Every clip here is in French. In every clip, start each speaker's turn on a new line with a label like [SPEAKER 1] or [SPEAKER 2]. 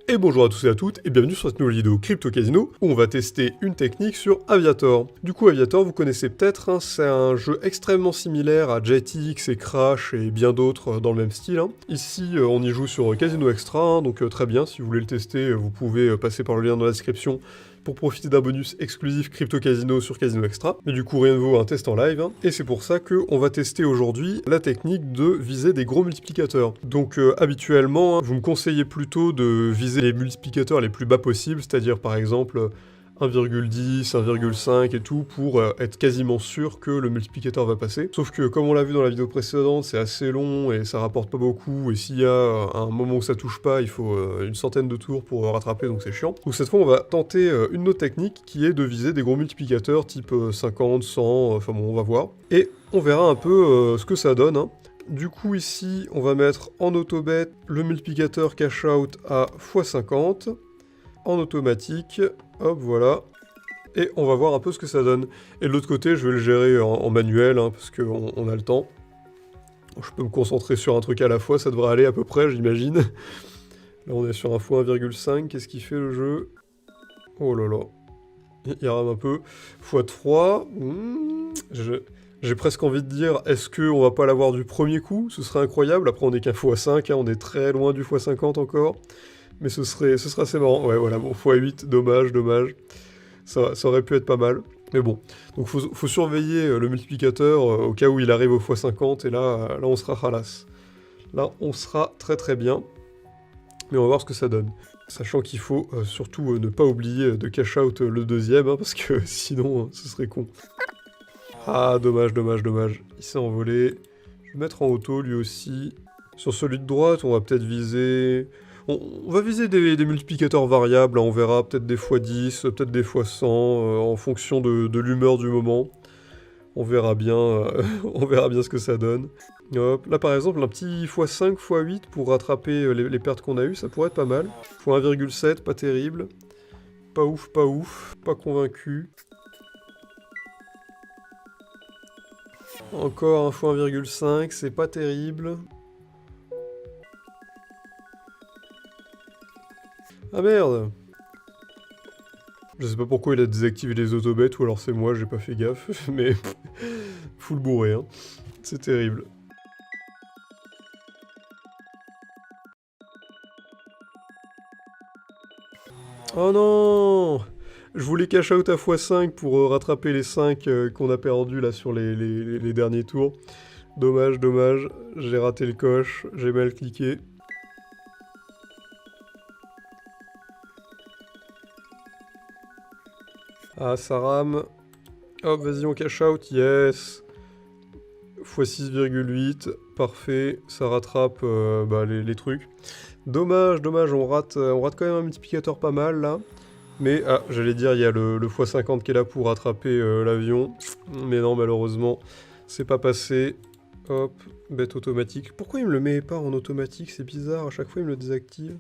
[SPEAKER 1] Et bonjour à tous et à toutes, et bienvenue sur cette nouvelle vidéo Crypto Casino, où on va tester une technique sur Aviator. Du coup, Aviator, vous connaissez peut-être, hein, c'est un jeu extrêmement similaire à Jetix et Crash et bien d'autres dans le même style. Hein. Ici, on y joue sur Casino Extra, hein, donc très bien, si vous voulez le tester, vous pouvez passer par le lien dans la description pour profiter d'un bonus exclusif Crypto Casino sur Casino Extra. Mais du coup, rien ne vaut un test en live, hein. Et c'est pour ça qu'on va tester aujourd'hui la technique de viser des gros multiplicateurs. Donc habituellement, hein, vous me conseillez plutôt de viser les multiplicateurs les plus bas possibles, c'est-à-dire par exemple 1,10, 1,5 et tout, pour être quasiment sûr que le multiplicateur va passer. Sauf que, comme on l'a vu dans la vidéo précédente, c'est assez long et ça rapporte pas beaucoup, et s'il y a un moment où ça touche pas, il faut une centaine de tours pour rattraper, donc c'est chiant. Donc cette fois, on va tenter une autre technique, qui est de viser des gros multiplicateurs, type 50, 100, enfin bon, on va voir. Et on verra un peu ce que ça donne, hein. Du coup ici, on va mettre en autobet le multiplicateur cash out à x50, en automatique, hop voilà, et on va voir un peu ce que ça donne. Et de l'autre côté, je vais le gérer en manuel, hein, parce qu'on a le temps. Je peux me concentrer sur un truc à la fois, ça devrait aller à peu près, j'imagine. Là on est sur un x1,5, qu'est-ce qu'il fait le jeu? Oh là là, il rame un peu. x3, j'ai presque envie de dire, est-ce qu'on va pas l'avoir du premier coup? Ce serait incroyable, après on est qu'un x5, hein, on est très loin du x50 encore. Mais ce serait assez marrant. Ouais, voilà, bon, x8, dommage. Ça aurait pu être pas mal. Mais bon, donc faut surveiller le multiplicateur au cas où il arrive au x50, et là on sera halas. Là, on sera très très bien. Mais on va voir ce que ça donne. Sachant qu'il faut surtout ne pas oublier de cash out le deuxième, hein, parce que sinon, ce serait con. Ah, dommage. Il s'est envolé. Je vais mettre en auto, lui aussi. Sur celui de droite, on va peut-être viser... On va viser des multiplicateurs variables, hein, on verra peut-être des x10, peut-être des x100, en fonction de l'humeur du moment. On verra bien, on verra bien ce que ça donne. Hop, là par exemple, un petit x5, x8 pour rattraper les pertes qu'on a eues, ça pourrait être pas mal. x1,7, pas terrible. Pas ouf, pas convaincu. Encore un x1,5, c'est pas terrible. Ah merde! Je sais pas pourquoi il a désactivé les autobets, ou alors c'est moi, j'ai pas fait gaffe, mais full bourré, hein. C'est terrible. Oh non! Je voulais cash out à x5 pour rattraper les 5 qu'on a perdus là sur les derniers tours. Dommage, j'ai raté le coche, j'ai mal cliqué. Ah, ça rame. Hop, vas-y, on cash out, yes. x6,8, parfait, ça rattrape les trucs. Dommage, on rate quand même un multiplicateur pas mal là. Mais, ah, j'allais dire, il y a le x50 qui est là pour rattraper l'avion. Mais non, malheureusement, c'est pas passé. Hop, bête automatique. Pourquoi il me le met pas en automatique? C'est bizarre, à chaque fois il me le désactive.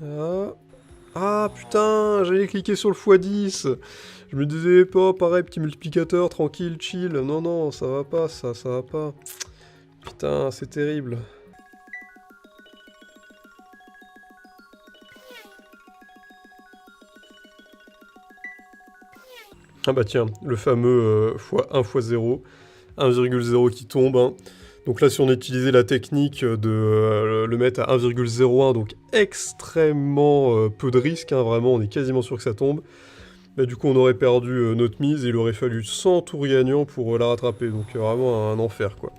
[SPEAKER 1] Ah, ah putain, j'allais cliquer sur le x10. Je me disais pas, pareil, petit multiplicateur, tranquille, chill. Non, ça va pas, ça va pas. Putain, c'est terrible. Ah bah tiens, le fameux x1 x 0, 1,0 qui tombe, hein. Donc là, si on utilisait la technique de le mettre à 1,01, donc extrêmement peu de risque, hein, vraiment, on est quasiment sûr que ça tombe. Bah, du coup, on aurait perdu notre mise, et il aurait fallu 100 tours gagnants pour la rattraper, donc vraiment un enfer, quoi.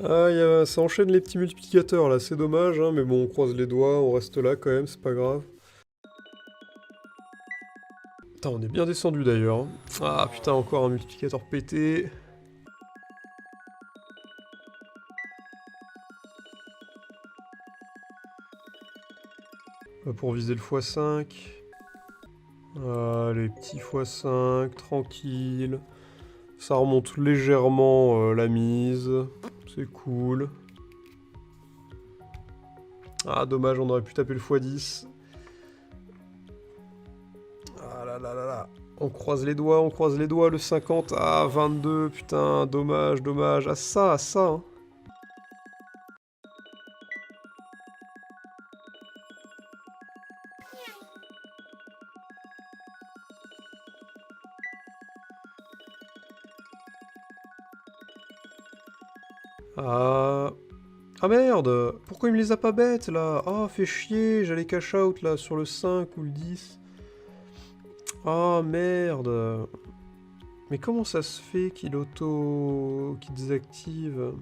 [SPEAKER 1] Ah, ça enchaîne les petits multiplicateurs, là, c'est dommage, hein, mais bon, on croise les doigts, on reste là quand même, c'est pas grave. Putain, on est bien descendu d'ailleurs, hein. Ah putain, encore un multiplicateur pété. Pour viser le x5. Allez, petit x5, tranquille. Ça remonte légèrement la mise. C'est cool. Ah, dommage, on aurait pu taper le x10. Ah là là là là. On croise les doigts, le 50. Ah, 22, putain, dommage, dommage. Ah ça, hein. Ah... Ah merde! Pourquoi il me les a pas bêtes, là? Ah, fait chier, j'allais cash out, là, sur le 5 ou le 10. Ah, merde! Mais comment ça se fait qu'il qu'il désactive?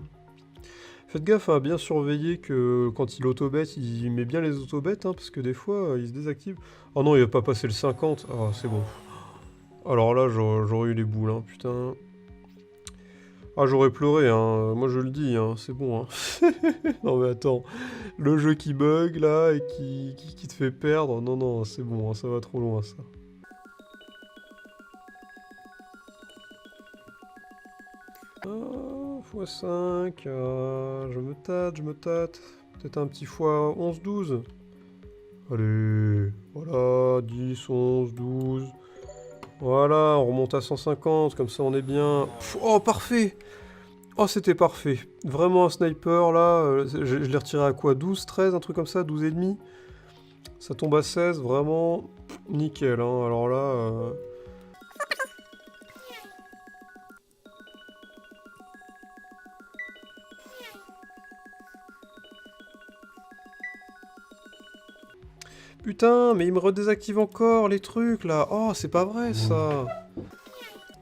[SPEAKER 1] Faites gaffe à bien surveiller que quand il auto-bet, il met bien les auto-bets, hein, parce que des fois, il se désactive. Oh non, il va pas passer le 50. Ah, c'est bon. Alors là, j'aurais eu les boules, hein, putain. Ah, j'aurais pleuré, hein. Moi, je le dis, hein, c'est bon, hein. Non, mais attends. Le jeu qui bug, là, et qui te fait perdre. Non, non, c'est bon, hein, ça va trop loin, ça. Ah, x5, je me tâte, je me tâte. Peut-être un petit fois 11-12. Allez, voilà, 10, 11, 12. Voilà, on remonte à 150, comme ça on est bien. Pff, oh, parfait! Oh, c'était parfait. Vraiment un sniper, là, je l'ai retiré à quoi? 12, 13, un truc comme ça, 12 et demi. Ça tombe à 16, vraiment nickel, hein. Alors là... Putain, mais il me redésactive encore les trucs, là. Oh, c'est pas vrai, ça.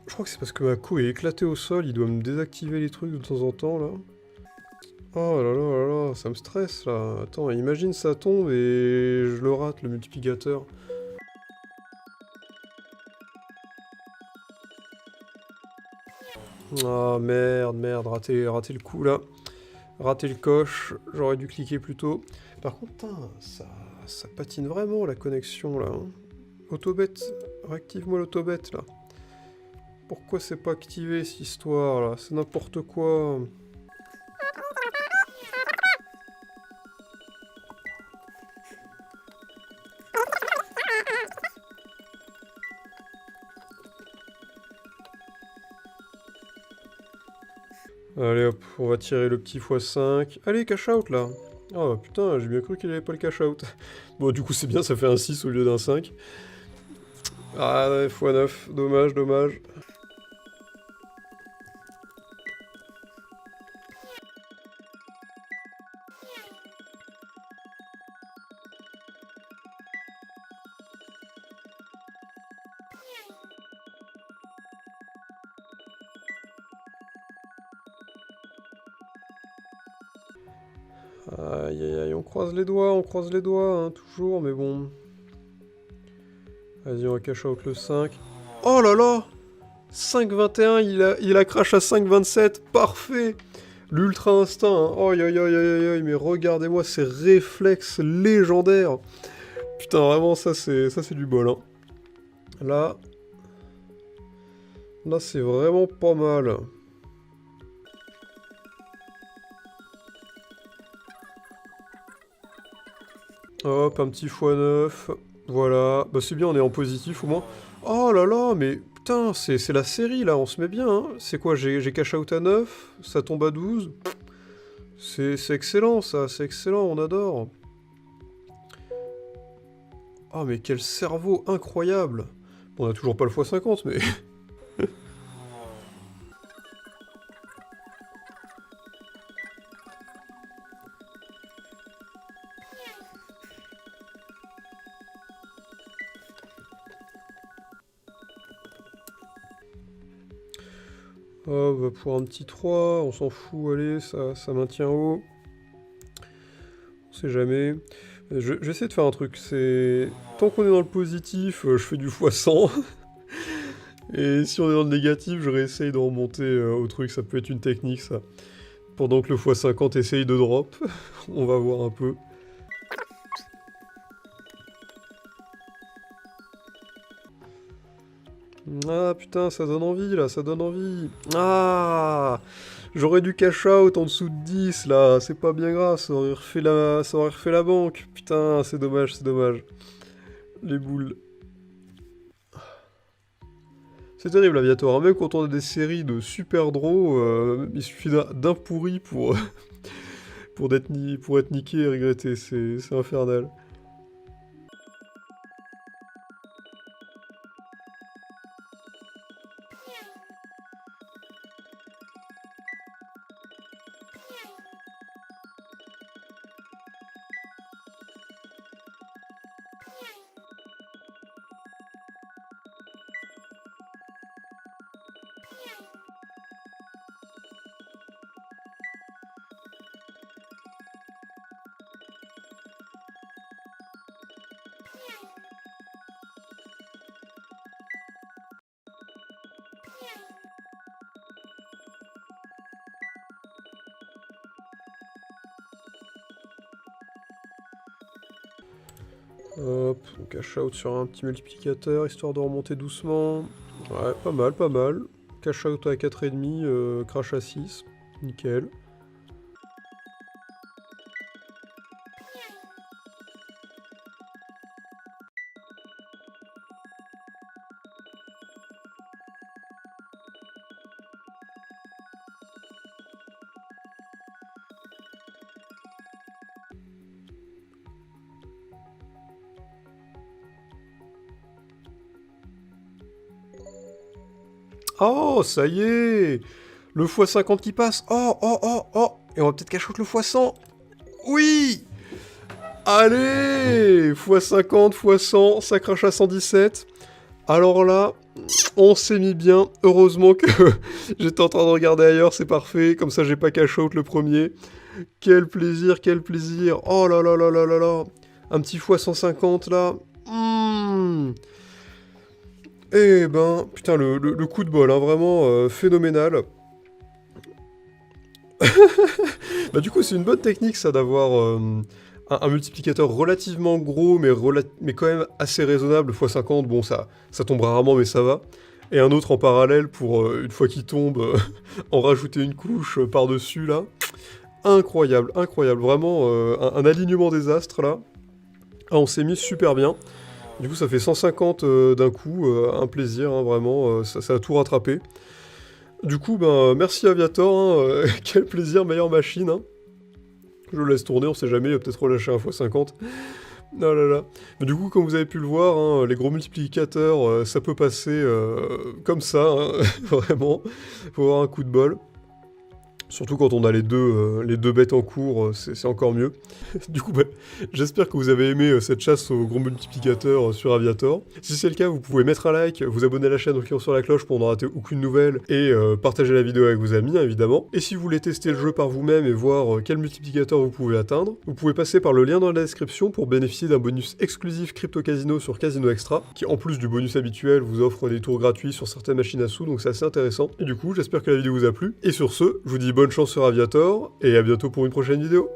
[SPEAKER 1] Je crois que c'est parce que ma co est éclatée au sol, il doit me désactiver les trucs de temps en temps, là. Oh là là là là, ça me stresse, là. Attends, imagine ça tombe et je le rate, le multiplicateur. Ah merde, merde, raté le coup, là. Raté le coche, j'aurais dû cliquer plus tôt. Par contre, putain, ça patine vraiment, la connexion, là. Hein. Autobet, réactive-moi l'autobet, là. Pourquoi c'est pas activé, cette histoire, là? C'est n'importe quoi. Allez hop, on va tirer le petit x5. Allez, cash out là. Oh putain, j'ai bien cru qu'il avait pas le cash out. Bon, du coup, c'est bien, ça fait un 6 au lieu d'un 5. Ah ouais, x9, dommage, dommage. Aïe aïe aïe, on croise les doigts, hein, toujours, mais bon. Vas-y, on va cash out le 5. Oh là là! 5,21, il a crash à 5,27, parfait! L'ultra instinct, hein. Aïe aïe aïe aïe aïe, mais regardez-moi ces réflexes légendaires! Putain, vraiment, ça c'est du bol, hein. Là, là c'est vraiment pas mal. Hop, un petit x9. Voilà. Bah c'est bien, on est en positif au moins. Oh là là, mais putain, c'est la série là, on se met bien. Hein. C'est quoi, j'ai cash out à 9, ça tombe à 12. C'est excellent ça, c'est excellent, on adore. Oh mais quel cerveau incroyable. Bon, on a toujours pas le x50, mais... Oh, bah pour un petit 3, on s'en fout, allez, ça maintient haut. On sait jamais. J'essaie de faire un truc, c'est... Tant qu'on est dans le positif, je fais du x100. Et si on est dans le négatif, je réessaye de remonter au truc, ça peut être une technique ça. Pendant que le x50 essaye de drop, on va voir un peu. Ah putain, ça donne envie là, ça donne envie. Ah, J'aurais dû cash out en dessous de 10 là, c'est pas bien grave, ça aurait refait la banque. Putain, c'est dommage, c'est dommage. Les boules. C'est terrible, Aviator, hein. Même quand on a des séries de super draws, il suffit d'un pourri pour, pour être niqué et regretté, c'est infernal. Hop, on cash out sur un petit multiplicateur, histoire de remonter doucement. Ouais, pas mal, pas mal. Cash out à 4,5, crash à 6. Nickel. Oh, ça y est! Le x50 qui passe. Oh, oh, oh, oh! Et on va peut-être cash out le x100. Oui! Allez! x50, x100, ça crache à 117. Alors là, on s'est mis bien. Heureusement que j'étais en train de regarder ailleurs, c'est parfait. Comme ça, j'ai pas cash out le premier. Quel plaisir, quel plaisir. Oh là là là là là là. Un petit x150 là. Eh ben, putain, le coup de bol, hein, vraiment phénoménal. Bah du coup, c'est une bonne technique, ça, d'avoir un multiplicateur relativement gros, mais quand même assez raisonnable. x50, bon, ça tombe rarement, mais ça va. Et un autre en parallèle pour, une fois qu'il tombe, en rajouter une couche par-dessus, là. Incroyable, incroyable. Vraiment, un alignement des astres, là. Ah, on s'est mis super bien. Du coup, ça fait 150 d'un coup, un plaisir, hein, vraiment, ça a tout rattrapé. Du coup, ben, merci Aviator, hein, quel plaisir, meilleure machine. Hein. Je le laisse tourner, on sait jamais, il va peut-être relâcher un x50. Oh là là. Mais du coup, comme vous avez pu le voir, hein, les gros multiplicateurs, ça peut passer comme ça, hein, vraiment. Faut avoir un coup de bol. Surtout quand on a les deux bêtes en cours, c'est encore mieux. Du coup, bah, j'espère que vous avez aimé cette chasse aux gros multiplicateurs sur Aviator. Si c'est le cas, vous pouvez mettre un like, vous abonner à la chaîne en cliquant sur la cloche pour ne rater aucune nouvelle et partager la vidéo avec vos amis, hein, évidemment. Et si vous voulez tester le jeu par vous-même et voir quel multiplicateur vous pouvez atteindre, vous pouvez passer par le lien dans la description pour bénéficier d'un bonus exclusif Crypto Casino sur Casino Extra, qui en plus du bonus habituel vous offre des tours gratuits sur certaines machines à sous, donc c'est assez intéressant. Et du coup, j'espère que la vidéo vous a plu. Et sur ce, je vous dis bonne chance sur Aviator, et à bientôt pour une prochaine vidéo.